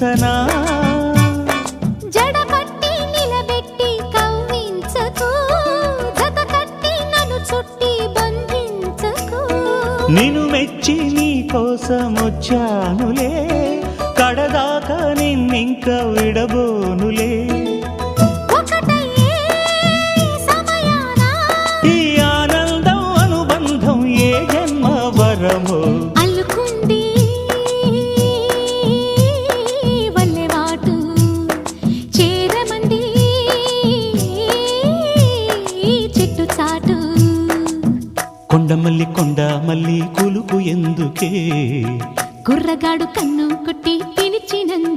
ఊహించనా జడపట్టి నిలబెట్టి కవ్వించకు జత కట్టి నన్ను చుట్టి బంధించకు నిన్ను మెచ్చి నీ కోసం వచ్చానులే కడదాకా నిన్నింక విడబోనులే ఒకటయ్యే సమయాన ఈ ఆనందం అనుబంధం ఏ జన్మ వరమో అల్లుకుంది వల్లెవాటు చేరమంది చెట్టు చాటు కొండమల్లి కొండ మల్లి కులుకు ఎందుకే కుర్రగాడు కన్ను కొట్టి పిలిచినందు